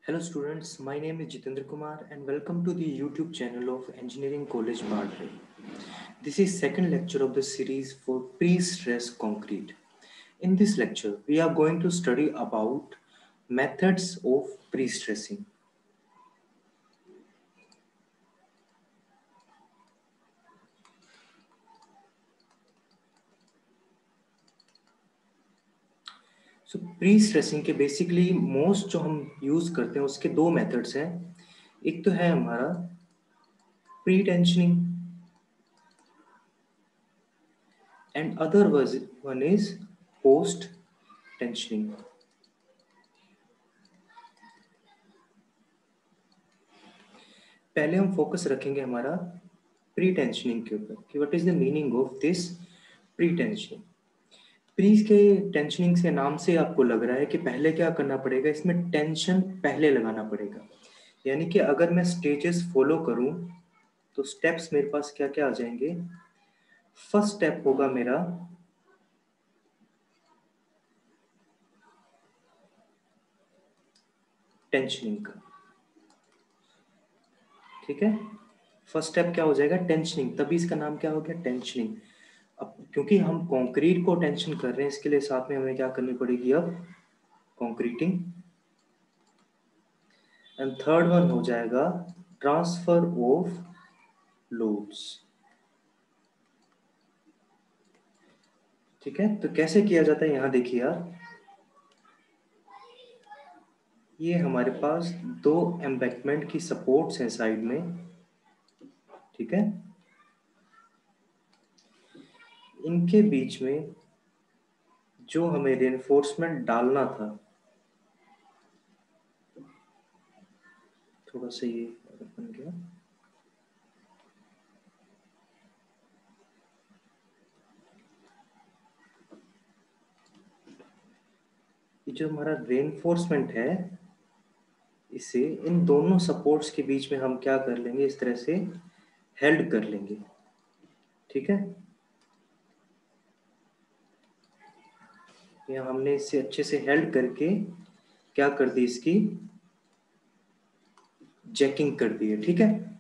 Hello students, my name is Jitendra Kumar and welcome to the YouTube channel of Engineering College Bardre. This is second lecture of the series for pre-stress concrete. In this lecture, we are going to study about methods of pre-stressing. So pre-stressing के basically most जो हम use करते हैं उसके दो methods हैं. एक तो है हमारा pre tensioning and other one is post tensioning. पहले हम फोकस रखेंगे हमारा प्री टेंशनिंग के ऊपर कि what is the meaning of this pre tensioning. Pre के टेंशनिंग से नाम से आपको लग रहा है कि पहले क्या करना पड़ेगा, इसमें टेंशन पहले लगाना पड़ेगा. यानी कि अगर मैं स्टेजेस फॉलो करूं तो स्टेप्स मेरे पास क्या क्या आ जाएंगे. फर्स्ट स्टेप होगा मेरा टेंशनिंग का. ठीक है, फर्स्ट स्टेप क्या हो जाएगा, टेंशनिंग. तभी इसका नाम क्या हो गया, टेंशनिंग. अब क्योंकि हम कंक्रीट को टेंशन कर रहे हैं, इसके लिए साथ में हमें क्या करनी पड़ेगी, अब कंक्रीटिंग. एंड थर्ड वन हो जाएगा ट्रांसफर ऑफ लोड्स. ठीक है, तो कैसे किया जाता है, यहां देखिए यार, ये हमारे पास दो एम्बैंकमेंट की सपोर्ट्स हैं साइड में. ठीक है, इनके बीच में जो हमें रेनफोर्समेंट डालना था, थोड़ा सा ये बन गया. ये जो हमारा रेनफोर्समेंट है, इसे इन दोनों सपोर्ट्स के बीच में हम क्या कर लेंगे, इस तरह से हेल्ड कर लेंगे. ठीक है, यहाँ हमने इसे अच्छे से हेल्ड करके क्या कर दी, इसकी जैकिंग कर दी है. ठीक है,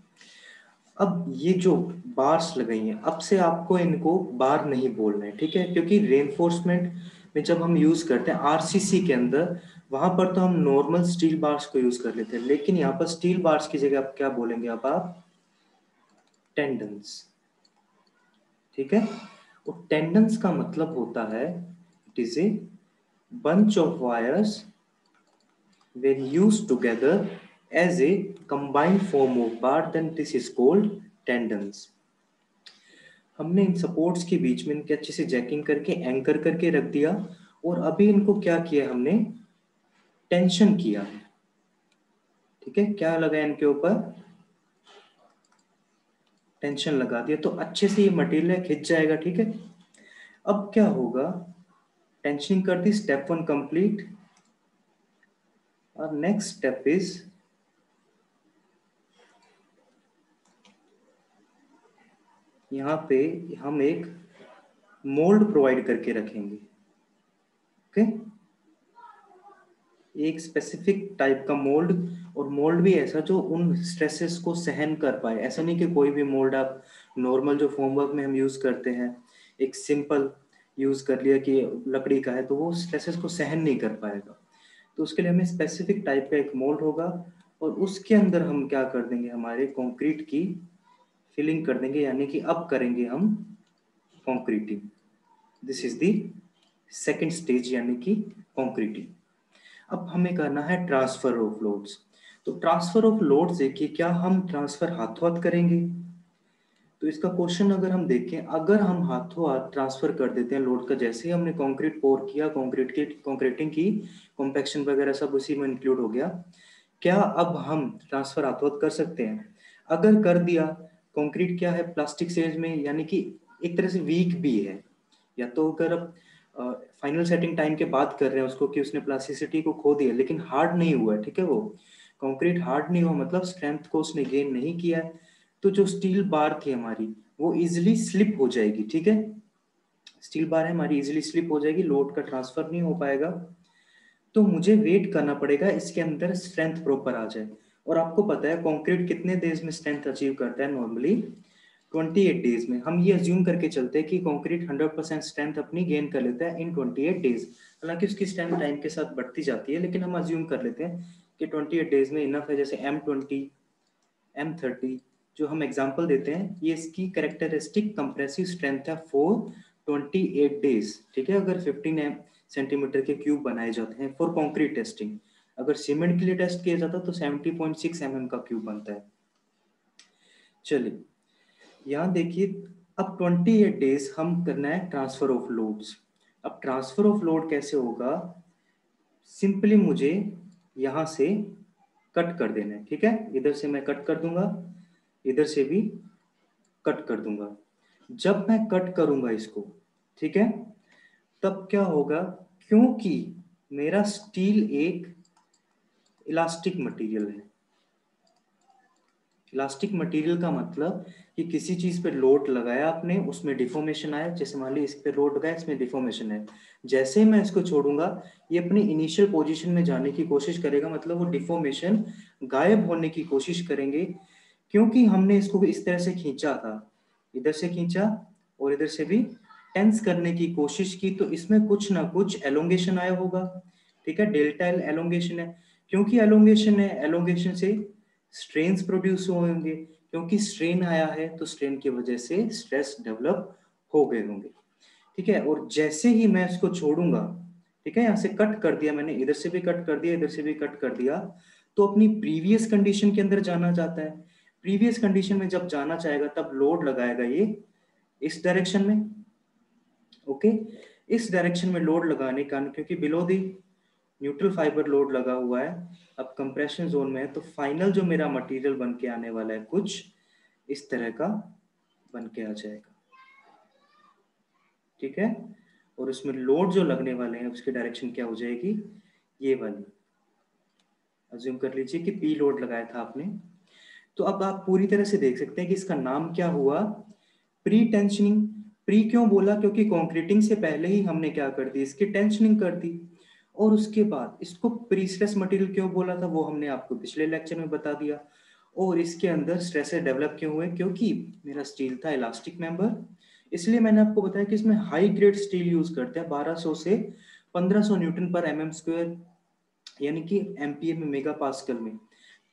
अब ये जो बार्स लगाई हैं, अब से आपको इनको बार नहीं बोलना है. ठीक है, क्योंकि रेनफोर्समेंट में जब हम यूज करते हैं आरसीसी के अंदर, वहां पर तो हम नॉर्मल स्टील बार्स को यूज कर लेते हैं, लेकिन यहाँ पर स्टील बार्स की जगह आप क्या बोलेंगे, अब आप टेंडन्स. ठीक है, और टेंडन्स का मतलब होता है it is a bunch of wires when used together as a combined form of bar, then this is called tendons. हमने इन सपोर्ट्स के बीच में इनके अच्छे से जैकिंग करके एंकर करके रख दिया, और अभी इनको क्या किया, हमने टेंशन किया है. ठीक है, क्या लगाया इनके ऊपर, टेंशन लगा दिया, तो अच्छे से ये मटेरियल खिंच जाएगा. ठीक है, अब क्या होगा, टेंशनिंग कर दी, स्टेप वन कंप्लीट. और नेक्स्ट स्टेप इज यहाँ पे हम एक मोल्ड प्रोवाइड करके रखेंगे. ओके, एक स्पेसिफिक टाइप का मोल्ड, और मोल्ड भी ऐसा जो उन स्ट्रेसेस को सहन कर पाए. ऐसा नहीं कि कोई भी मोल्ड आप नॉर्मल जो फॉर्मवर्क में हम यूज करते हैं, एक सिंपल यूज कर लिया कि लकड़ी का है, तो वो स्ट्रेसेस को सहन नहीं कर पाएगा. तो उसके लिए हमें स्पेसिफिक टाइप का एक मोल्ड होगा, और उसके अंदर हम क्या कर देंगे, हमारे कंक्रीट की फिलिंग कर देंगे. यानी कि अब करेंगे हम concreting. This is the second stage, यानी कि कंक्रीटिंग. अब हमें करना है ट्रांसफर ऑफ लोड्स. तो ट्रांसफर ऑफ लोड्स देखिए, क्या हम ट्रांसफर हाथों हाथ करेंगे, तो इसका क्वेश्चन अगर हम देखें, अगर हम हाथों हाथ ट्रांसफर कर देते हैं लोड का, जैसे ही हमने कंक्रीट पोर किया, कंक्रीटिंग की, कॉम्पैक्शन वगैरह सब उसी में इंक्लूड हो गया, क्या अब हम ट्रांसफर हाथों हाथ कर सकते हैं. अगर कर दिया, कंक्रीट क्या है, प्लास्टिक सेज में, यानी कि एक तरह से वीक भी है. या तो अगर अब फाइनल सेटिंग टाइम के बाद कर रहे हैं उसको कि उसने प्लास्टिसिटी को खो दिया, लेकिन हार्ड नहीं हुआ है. ठीक है, वो कंक्रीट हार्ड नहीं हुआ, मतलब स्ट्रेंथ को उसने गेन नहीं किया है, तो जो स्टील बार थी हमारी, वो इजिली स्लिप हो जाएगी. ठीक है, स्टील बार है हमारी, इजिली स्लिप हो जाएगी, लोड का ट्रांसफर नहीं हो पाएगा. तो मुझे वेट करना पड़ेगा इसके अंदर स्ट्रेंथ प्रॉपर आ जाए। और आपको पता है कंक्रीट कितने डेज में स्ट्रेंथ अचीव करता है नॉर्मली? 28 डेज में। हम ये अज्यूम करके चलते हैं कि कंक्रीट 100% स्ट्रेंथ अपनी गेन कर लेता है इन 28 डेज। हालांकि उसकी स्ट्रेंथ टाइम के साथ बढ़ती जाती है, लेकिन हम अज्यूम कर लेते हैं कि 28 डेज में इनफ है। जैसे M20, M30 जो हम एग्जांपल देते हैं, ये इसकी कैरेक्टरिस्टिक कंप्रेसिव स्ट्रेंथ है फॉर 28 डेज। ठीक है, अगर 15 सेंटीमीटर के क्यूब बनाए जाते हैं फॉर कंक्रीट टेस्टिंग। अगर सीमेंट के लिए टेस्ट किया जाता तो 70.6 mm का क्यूब बनता है। चलिए यहाँ देखिए, अब 28 डेज हम करना है ट्रांसफर ऑफ लोड्स। अब ट्रांसफर ऑफ लोड कैसे होगा? सिंपली मुझे यहाँ से कट कर देना है। ठीक है, इधर से मैं कट कर दूंगा, इधर से भी कट कर दूंगा। जब मैं कट करूंगा इसको, ठीक है, तब क्या होगा? क्योंकि मेरा स्टील एक इलास्टिक मटेरियल है। इलास्टिक मटेरियल का मतलब कि किसी चीज पे लोड लगाया आपने, उसमें डिफॉर्मेशन आया। जैसे मान ली इस पे लोड लगाया, इसमें डिफॉर्मेशन है। जैसे ही मैं इसको छोड़ूंगा, ये अपनी इनिशियल पोजीशन में जाने की कोशिश करेगा, मतलब वो डिफॉर्मेशन गायब होने की कोशिश करेंगे। क्योंकि हमने इसको इस तरह से खींचा था, इधर से खींचा और इधर से भी टेंस करने की कोशिश की, तो इसमें कुछ ना कुछ एलोंगेशन आया होगा। ठीक है, डेल्टा एल एलोंगेशन है। क्योंकि एलोंगेशन है, एलोंगेशन से स्ट्रेन्स प्रोड्यूस होंगे। क्योंकि स्ट्रेन आया है तो स्ट्रेन की वजह से स्ट्रेस डेवलप हो गए होंगे। ठीक है, और जैसे ही मैं इसको छोड़ूंगा, ठीक है, यहाँ से कट कर दिया मैंने, इधर से भी कट कर दिया, इधर से भी कट कर दिया, तो अपनी प्रीवियस कंडीशन के अंदर जाना चाहता है। प्रीवियस कंडीशन में जब जाना चाहेगा तब लोड लगाएगा ये इस डायरेक्शन में। ओके, इस डायरेक्शन में लोड लगाने का, क्योंकि below the neutral fibre load लगा हुआ है, अब कंप्रेशन जोन में है, तो फाइनल जो मेरा मटेरियल बन के आने वाला है कुछ इस तरह का बन के आ जाएगा। ठीक है, और उसमें लोड जो लगने वाले हैं उसकी डायरेक्शन क्या हो जाएगी? ये वाली। अज्यूम कर लीजिए कि पी लोड लगाया था आपने। तो अब आप पूरी तरह से देख सकते हैं कि इसका नाम क्या हुआ? Pre tensioning. प्री क्यों बोला? क्योंकि कॉन्क्रीटिंग से पहले ही हमने क्या कर दी? इसकी टेंशनिंग कर दी। और उसके बाद इसको प्री स्ट्रेस मटेरियल क्यों बोला था, वो हमने आपको पिछले लेक्चर में बता दिया। और इसके अंदर स्ट्रेसेस डेवलप क्यों हुए? क्योंकि मेरा स्टील था इलास्टिक मेंबर। इसलिए मैंने आपको बताया कि इसमें हाई ग्रेड स्टील यूज करते हैं, 1200 से 1500 न्यूटन पर एमएम स्क्वायर, यानी कि एम्पियर में, मेगा पास्कल में,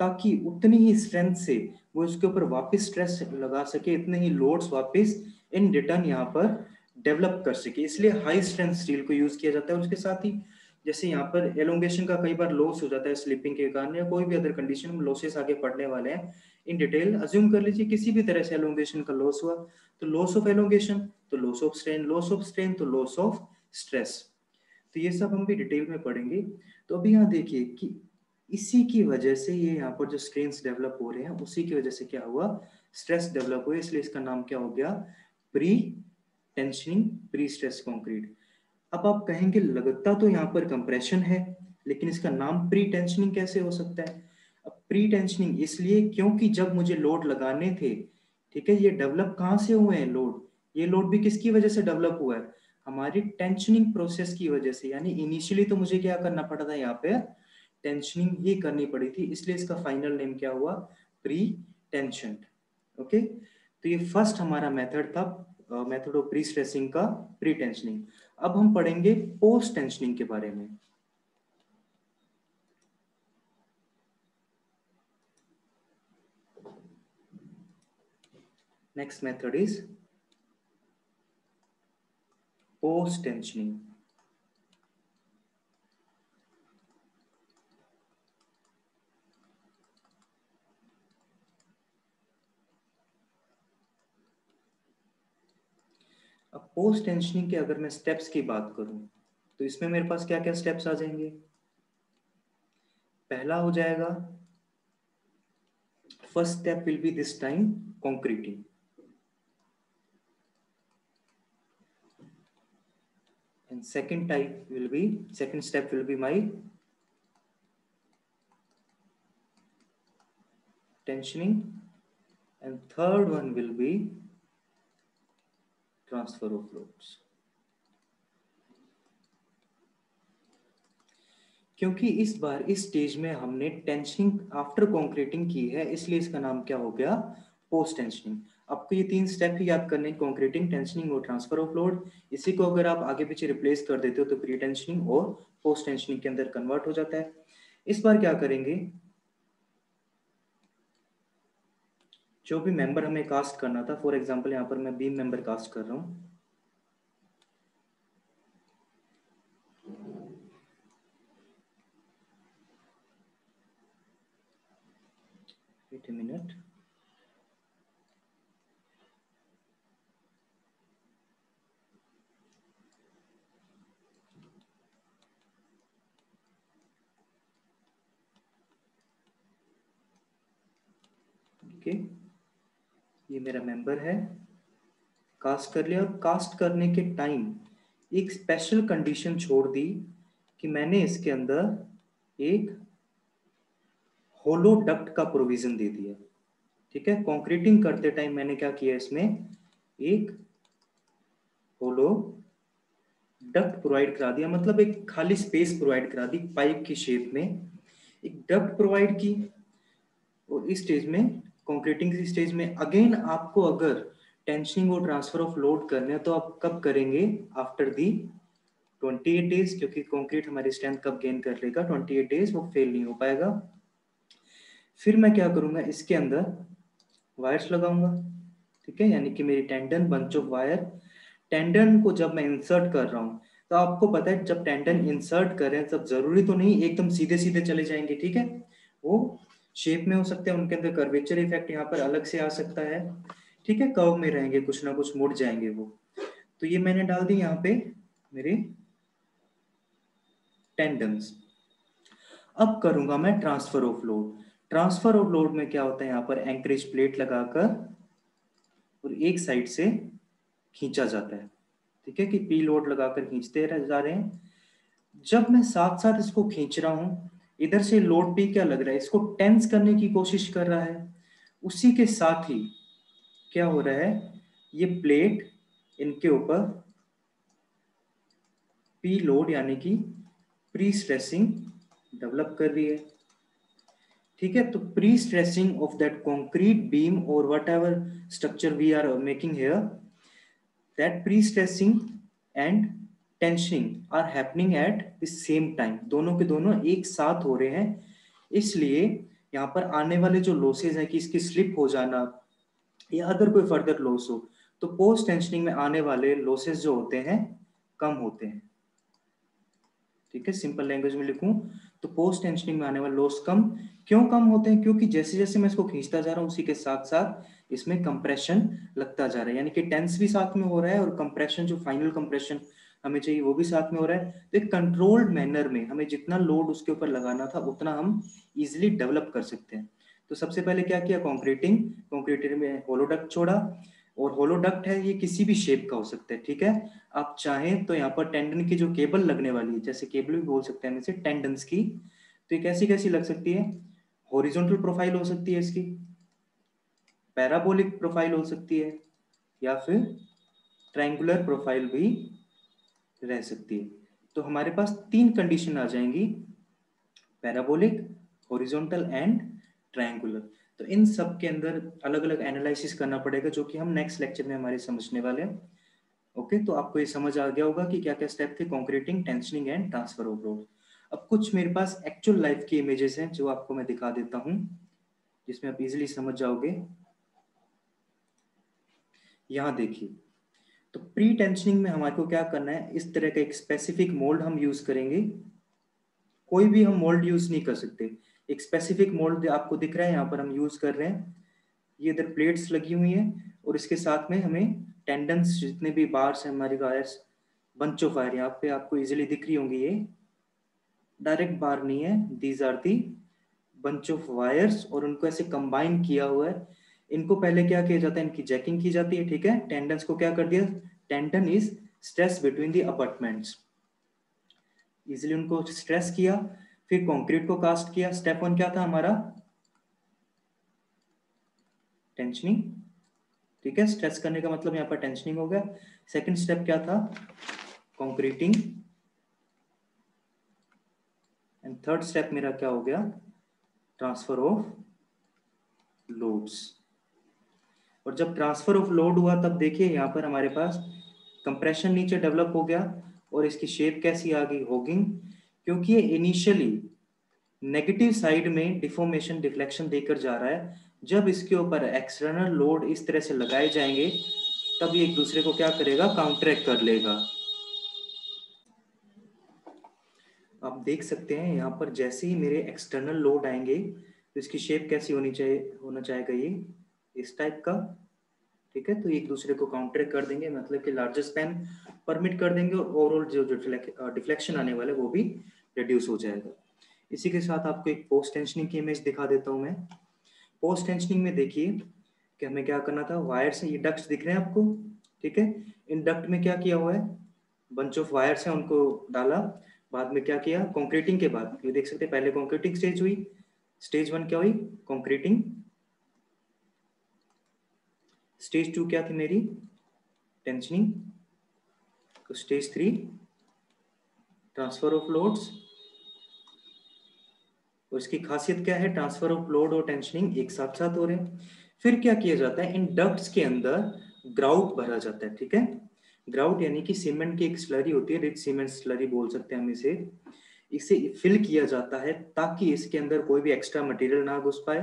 ताकि उतनी ही स्ट्रेंथ से वो इसके ऊपर वापस स्ट्रेस लगा सके, इतने ही लोड्स वापस इन रिटर्न यहाँ पर डेवलप कर सके। इसलिए हाई स्ट्रेंथ स्टील को यूज किया जाता है। उसके साथ ही जैसे यहाँ पर एलोंगेशन का कई बार लॉस हो जाता है स्लिपिंग के कारण, या कोई भी अदर कंडीशन में लॉसेस आगे पड़ने वाले हैं इन डिटेल। अज्यूम कर लीजिए किसी भी तरह से एलोंगेशन का लॉस हुआ, तो लॉस ऑफ एलोंगेशन तो loss of strain, loss of strain तो लॉस ऑफ स्ट्रेस। तो ये सब हम भी डिटेल में पढ़ेंगे। तो अभी यहाँ देखिए कि इसी की वजह से ये यहाँ पर जो स्ट्रेन्स डेवलप हो रहे हैं, उसी की वजह से क्या हुआ? स्ट्रेस डेवलप हुआ। इसलिए इसका नाम क्या हो गया? Pre tensioning, pre stress concrete. अब आप कहेंगे लगता तो यहाँ पर कंप्रेशन है, लेकिन इसका नाम प्री टेंशनिंग कैसे हो सकता है? अब प्री टेंशनिंग इसलिए क्योंकि जब मुझे लोड लगाने थे, ठीक है, ये डेवलप कहाँ से हुए हैं लोड? ये लोड भी किसकी वजह से डेवलप हुआ है? हमारी टेंशनिंग प्रोसेस की वजह से। यानी इनिशियली तो मुझे क्या करना पड़ा था? यहाँ पे टेंशनिंग ही करनी पड़ी थी, इसलिए इसका फाइनल नेम क्या हुआ? Pre tension. ओके, तो ये फर्स्ट हमारा मेथड था, मेथड ऑफ प्री स्ट्रेसिंग का, प्री टेंशनिंग। अब हम पढ़ेंगे पोस्ट टेंशनिंग के बारे में। Next method is post tensioning. अब पोस्ट टेंशनिंग के अगर मैं स्टेप्स की बात करूं, तो इसमें मेरे पास क्या क्या स्टेप्स आ जाएंगे? पहला हो जाएगा, first step will be this time concreting, and second step will be my tensioning, and third one will be transfer of loads. क्योंकि इस बार इस स्टेज में हमने टेंशनिंग आफ्टर कॉन्क्रीटिंग की है, इसलिए इसका नाम क्या हो गया, पोस्ट टेंशनिंग। आपको ये 3 स्टेप ही याद करने, कॉन्क्रीटिंग, टेंशनिंग और ट्रांसफर ऑफ लोड। इसी को अगर आप आगे पीछे रिप्लेस कर देते हो तो प्री टेंशनिंग और पोस्ट टेंशनिंग के अंदर कन्वर्ट हो जाता है। इस बार क्या करेंगे, जो भी मेंबर हमें कास्ट करना था, फॉर एग्जांपल यहाँ पर मैं बीम मेंबर कास्ट कर रहा हूँ। वेट अ मिनट, ओके, ये मेरा मेंबर है, कास्ट कर लिया। और कास्ट करने के टाइम एक स्पेशल कंडीशन छोड़ दी कि मैंने इसके अंदर एक होलो डक्ट का प्रोविजन दे दिया। ठीक है, कंक्रीटिंग करते टाइम मैंने क्या किया, इसमें एक होलो डक्ट प्रोवाइड करा दिया, मतलब एक खाली स्पेस प्रोवाइड करा दी पाइप की शेप में, एक डक्ट प्रोवाइड की। और इस स्टेज में, कंक्रीटिंग की स्टेज में अगेन आपको अगर टेंशनिंग और ट्रांसफर ऑफ लोड करने हैं तो आप कब करेंगे, आफ्टर दी 28 डेज, क्योंकि कंक्रीट हमारी स्ट्रेंथ कब गेन कर लेगा, 28 डेज, वो फेल नहीं हो पाएगा। फिर मैं क्या करूंगा, इसके अंदर वायर्स लगाऊंगा। ठीक है, यानी कि मेरी tendon, bunch of wire. Tendon को जब मैं इंसर्ट कर रहा हूँ तो आपको पता है जब टेंडन इंसर्ट कर रहे हैं तब जरूरी तो नहीं एकदम सीधे सीधे चले जाएंगे। ठीक है, वो शेप में हो सकते हैं, उनके अंदर कर्वेचर इफेक्ट यहाँ पर अलग से आ सकता है। ठीक है, कर्व में रहेंगे, कुछ ना कुछ मुड़ जाएंगे वो। तो ये मैंने डाल दी यहाँ पे मेरे टेंडन्स। अब करूंगा मैं transfer of load. Transfer of load में क्या होता है, यहाँ पर एंकरेज प्लेट लगाकर और एक साइड से खींचा जाता है। ठीक है, कि पी लोड लगाकर खींचते जा रहे हैं। जब मैं साथ साथ इसको खींच रहा हूं, इधर से लोड पी क्या लग रहा है, इसको टेंस करने की कोशिश कर रहा है। उसी के साथ ही क्या हो रहा है, ये प्लेट इनके ऊपर पी लोड यानी कि प्री स्ट्रेसिंग डेवलप कर रही है। ठीक है, तो pre stressing of that concrete beam और whatever structure we are making here, that pre stressing and tensioning are happening at the same time, दोनों के दोनों एक साथ हो रहे हैं। इसलिए यहाँ पर आने वाले जो लॉसेज है कि इसकी स्लिप हो जाना या अगर कोई फर्दर लॉस हो, तो पोस्ट टेंशनिंग में आने वाले लॉसेज जो होते हैं कम होते हैं। ठीक है, सिंपल लैंग्वेज में लिखूं तो पोस्ट टेंशनिंग में आने वाले लॉस कम क्यों कम होते हैं, क्योंकि जैसे जैसे मैं इसको खींचता जा रहा हूं उसी के साथ साथ इसमें कंप्रेशन लगता जा रहा है, यानी कि टेंस भी साथ में हो रहा है और कंप्रेशन, जो फाइनल कंप्रेशन हमें चाहिए वो भी साथ में हो रहा है। तो एक कंट्रोल्ड मैनर में हमें जितना लोड उसके ऊपर लगाना था उतना हम इजिली डेवलप कर सकते हैं। तो सबसे पहले क्या किया, कॉन्क्रीटिंग में होलोडक्ट छोड़ा। और होलोडक्ट है, ये किसी भी शेप का हो सकता है। ठीक है, आप चाहें तो यहाँ पर टेंडन की जो केबल लगने वाली है, जैसे केबल भी बोल सकते हैं हम इसे, टेंडन्स की, तो ये कैसी कैसी लग सकती है, हॉरिजॉन्टल प्रोफाइल हो सकती है इसकी, पैराबोलिक प्रोफाइल हो सकती है, या फिर ट्रायंगुलर प्रोफाइल भी रह सकती है। तो हमारे पास 3 कंडीशन आ जाएंगी, पैराबोलिक, हॉरिजॉन्टल एंड ट्रायंगुलर। तो इन सब के अंदर अलग अलग एनालिसिस करना पड़ेगा, जो कि हम नेक्स्ट लेक्चर में हमारे समझने वाले हैं। ओके, तो आपको ये समझ आ गया होगा कि क्या क्या स्टेप थे, concreting, tensioning and transfer of load. अब कुछ मेरे पास एक्चुअल लाइफ की इमेजेस हैं जो आपको मैं दिखा देता हूं, जिसमें आप इजीली समझ जाओगे। यहाँ देखिए, तो प्री टेंशनिंग में हमारे को क्या करना है, इस तरह का एक स्पेसिफिक मोल्ड हम यूज करेंगे। कोई भी हम मोल्ड यूज नहीं कर सकते, एक स्पेसिफिक मोल्ड आपको दिख रहा है यहाँ पर हम यूज कर रहे हैं। ये इधर प्लेट्स लगी हुई हैं और इसके साथ में हमें टेंडन्स, जितने भी बार्स हैं हमारी वायर्स, बंच ऑफ वायर यहाँ पे आपको इजीली दिख रही होंगी, ये डायरेक्ट बार नहीं है, these are the bunch of wires, और उनको ऐसे कंबाइन किया हुआ है। इनको पहले क्या किया जाता है, इनकी जैकिंग की जाती है। ठीक है, टेंडन्स को क्या कर दिया, tendon is stress between the apartments, easily उनको स्ट्रेस किया। फिर कंक्रीट को कास्ट किया। स्टेप 1 क्या था हमारा, टेंशनिंग। ठीक है, स्ट्रेस करने का मतलब यहाँ पर टेंशनिंग हो गया। सेकंड स्टेप क्या था, कंक्रीटिंग एंड थर्ड स्टेप मेरा क्या हो गया, ट्रांसफर ऑफ लोड्स। और जब ट्रांसफर ऑफ लोड हुआ तब देखिए यहाँ पर हमारे पास कंप्रेशन नीचे डेवलप हो गया और इसकी शेप कैसी आ गई, होगिंग, क्योंकि ये इनिशियली नेगेटिव साइड में डिफॉर्मेशन डिफ्लेक्शन देकर जा रहा है। जब इसके ऊपर एक्सटर्नल लोड इस तरह से लगाए जाएंगे तब ये एक दूसरे को क्या करेगा, काउंटरैक्ट कर लेगा। आप देख सकते हैं यहाँ पर जैसे ही मेरे एक्सटर्नल लोड आएंगे तो इसकी शेप कैसी होनी चाहिए, होना चाहेगा ये इस टाइप का, ठीक है। तो एक दूसरे को काउंटरैक्ट कर देंगे, मतलब कि लार्जर स्पैन परमिट कर देंगे और ओवरऑल जो डिफ्लेक्शन आने वाला है वो भी रिड्यूस हो जाएगा। इसी के साथ आपको एक पोस्ट टेंशनिंग की इमेज दिखा देता हूँ मैं। पोस्ट टेंशनिंग में देखिए कि हमें क्या करना था, वायर से, ये डक्ट्स दिख रहे हैं आपको, ठीक है। इन डक्ट में क्या किया हुआ है, बंच ऑफ वायर्स है, उनको डाला। बाद में क्या किया, कंक्रीटिंग के बाद ये देख सकते हैं, पहले कंक्रीटिंग स्टेज हुई, स्टेज 1 क्या हुई, कंक्रीटिंग। स्टेज 2 क्या थी मेरी, टेंशनिंग। तो स्टेज 3 ट्रांसफर ऑफ लोड्स। और इसकी खासियत क्या है, ट्रांसफर ऑफ लोड और टेंशनिंग एक साथ साथ हो रहे हैं। फिर क्या किया जाता है, इन डक्ट्स के अंदर ग्राउट भरा जाता है, ठीक है। ग्राउट यानी कि सीमेंट की एक स्लरी होती है, रिच सीमेंट स्लरी बोल सकते हैं हम इसे। इसे फिल किया जाता है ताकि इसके अंदर कोई भी एक्स्ट्रा मटेरियल ना घुस पाए,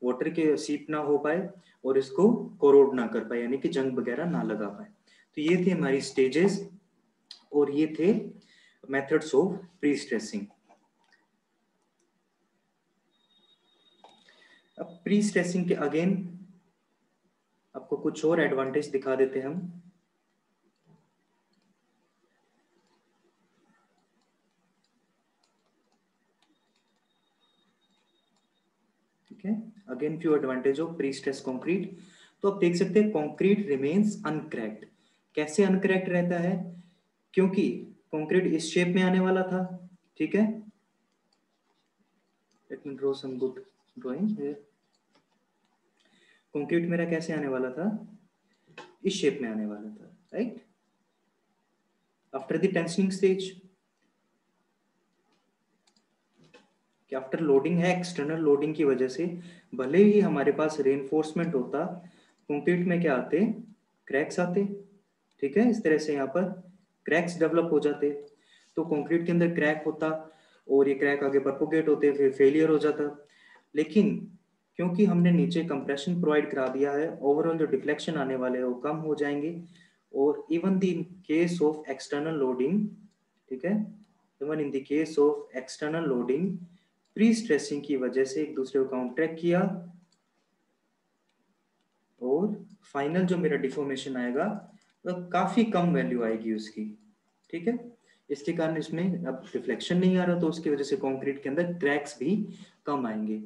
वाटर के सीप ना हो पाए और इसको कोरोड ना कर पाए, यानी कि जंग वगैरह ना लगा पाए। तो ये थे हमारी स्टेजेस और ये थे मेथड्स ऑफ प्री स्ट्रेसिंग। अब प्री स्ट्रेसिंग के अगेन आपको कुछ और एडवांटेज दिखा देते हैं हम। ठीक है, again few advantage of pre stress concrete. तो आप देख सकते हैं कंक्रीट रिमेन्स अनक्रैक्ड। कैसे अनक्रैक्ड रहता है, क्योंकि कंक्रीट इस शेप में आने वाला था, ठीक है। Let me draw some good drawing here. Concrete मेरा कैसे आने वाला था, इस शेप में आने वाला था, right. After the tensioning stage, कि आफ्टर लोडिंग है, एक्सटर्नल लोडिंग की वजह से भले ही हमारे पास रेनफोर्समेंट होता, कंक्रीट में क्या आते, क्रैक्स आते, ठीक है। इस तरह से यहाँ पर क्रैक्स डेवलप हो जाते। तो कंक्रीट के अंदर क्रैक होता और ये क्रैक आगे प्रोपोगेट होते, फिर फेलियर हो जाता। लेकिन क्योंकि हमने नीचे कंप्रेशन प्रोवाइड करा दिया है, ओवरऑल जो डिफ्लेक्शन आने वाले हैं वो कम हो जाएंगे। और even the in case of external loading, ठीक है, even in the case of external loading, pre stressing की वजह से एक दूसरे को काउंटरैक्ट किया और फाइनल जो मेरा डिफॉर्मेशन आएगा वह काफी कम वैल्यू आएगी उसकी, ठीक है। इसके कारण इसमें अब रिफ्लेक्शन नहीं आ रहा, तो उसकी वजह से कंक्रीट के अंदर क्रैक्स भी कम आएंगे।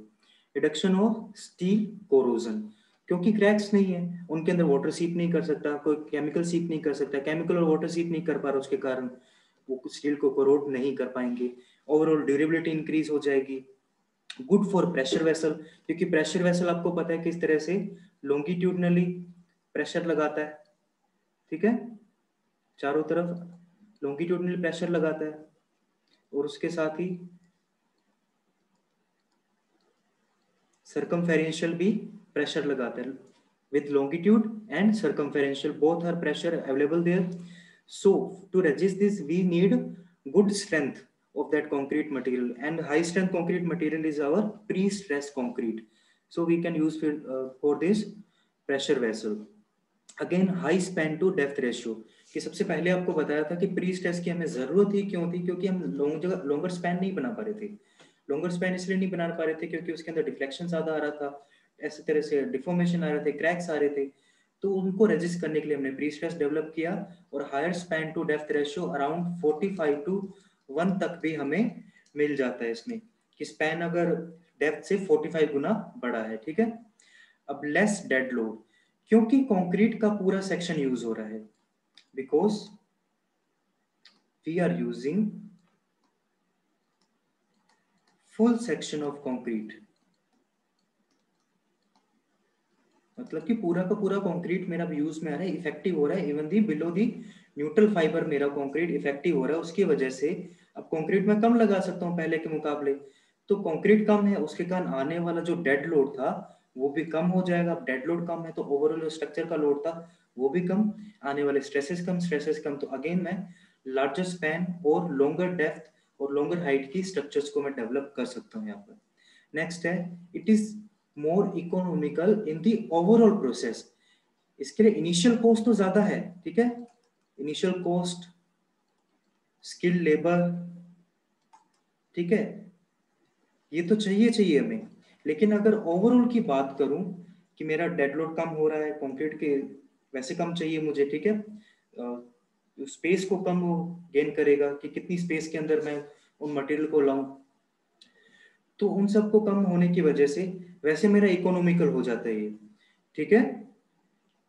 रिडक्शन ऑफ स्टील कोरोजन, क्योंकि क्रैक्स नहीं है, उनके अंदर वाटर सीप नहीं कर सकता, कोई केमिकल सीप नहीं कर सकता, केमिकल और वाटर सीप नहीं कर पा रहा, उसके कारण वो स्टील को कोरोड नहीं कर पाएंगे। ओवरऑल ड्यूरेबिलिटी इंक्रीज हो जाएगी। गुड फॉर प्रेशर वेसल, क्योंकि प्रेशर वेसल आपको पता है किस तरह से लॉन्गिट्यूडनली प्रेशर लगाता है, ठीक है, चारों तरफ लॉन्गिट्यूडनल प्रेशर लगाता है और उसके साथ ही सर्कमफेरेंशियल भी प्रेशर लगाता है। with longitude and circumferential both are pressure available there. So to resist this we need good strength of that concrete material, and high strength concrete material is our pre-stressed concrete. So we can use for this pressure vessel. Again high span to depth ratio, कि सबसे पहले आपको बताया था कि pre stress की हमें जरूरत ही क्यों थी, क्योंकि हम लॉन्गर स्पैन नहीं बना पा रहे थे। लॉन्गर स्पैन इसलिए नहीं बना पा रहे थे क्योंकि उसके अंदर डिफ्लेक्शन ज्यादा आ रहा था, ऐसे तरह से डिफॉर्मेशन आ रहे थे, क्रैक्स आ रहे थे। तो उनको रेजिस्ट करने के लिए हमने प्री स्ट्रेस डेवलप किया और higher span to depth ratio around 45 to 1 तक भी हमें मिल जाता है इसमें, कि स्पैन अगर डेप्थ से 45 गुना बड़ा है, ठीक है। अब लेस डेड लोड, क्योंकि कंक्रीट का पूरा सेक्शन यूज हो रहा है, because we are using full section of concrete, मतलब कि पूरा का पूरा कंक्रीट मेरा यूज में आ रहा है, इफेक्टिव हो रहा है। Even the below the neutral fibre मेरा कंक्रीट इफेक्टिव हो रहा है, उसकी वजह से अब कंक्रीट में कम लगा सकता हूँ पहले के मुकाबले, तो कंक्रीट कम है, उसके कारण आने वाला जो डेड लोड था वो भी कम हो जाएगा। अब डेड लोड कम है तो ओवरऑल स्ट्रक्चर का लोड था वो भी कम, आने वाले स्ट्रेसेस कम, तो अगेन मैं लार्जर स्पैन और लॉन्गर डेप्थ और लॉन्गर हाइट की स्ट्रक्चर्स को मैं डेवलप कर सकता हूँ यहाँ पर। नेक्स्ट है, it is more economical in the overall process. इसके लिए इनिशियल कॉस्ट तो ज्यादा है, ठीक है, इनिशियल कॉस्ट, स्किल लेबर, ठीक है, ये तो चाहिए हमें। लेकिन अगर ओवरऑल की बात करूं कि मेरा डेड लोड कम हो रहा है, कंक्रीट के वैसे कम चाहिए मुझे, ठीक है, स्पेस को कम गेन करेगा कि कितनी स्पेस के अंदर मैं उन मटेरियल को लाऊं, तो उन सबको कम होने की वजह से वैसे मेरा इकोनॉमिकल हो जाता है ये, ठीक है।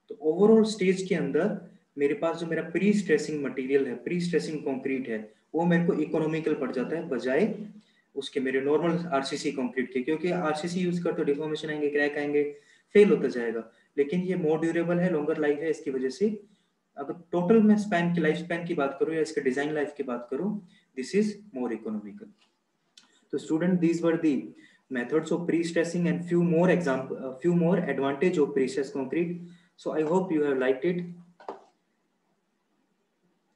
तो ओवरऑल स्टेज के अंदर मेरे पास जो मेरा प्री स्ट्रेसिंग मटेरियल है, प्री स्ट्रेसिंग कंक्रीट है, वो मेरे को इकोनॉमिकल पड़ जाता है बजाय उसके मेरे नॉर्मल आरसीसी कंक्रीट के, क्योंकि आरसीसी यूज कर तो डिफॉर्मेशन आएंगे, क्रैक आएंगे, फेल होता जाएगा। लेकिन ये मोर ड्यूरेबल है, लॉन्गर लाइफ है, इसकी वजह से अगर टोटल मैं स्पैन की लाइफ स्पैन की बात करूं या इसके डिजाइन लाइफ की बात करूं, this is more economical. So student, these were the methods of pre-stressing and few more advantage of pre-stress concrete. So I hope you have liked it,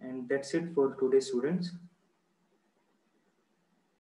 and that's it for today, students.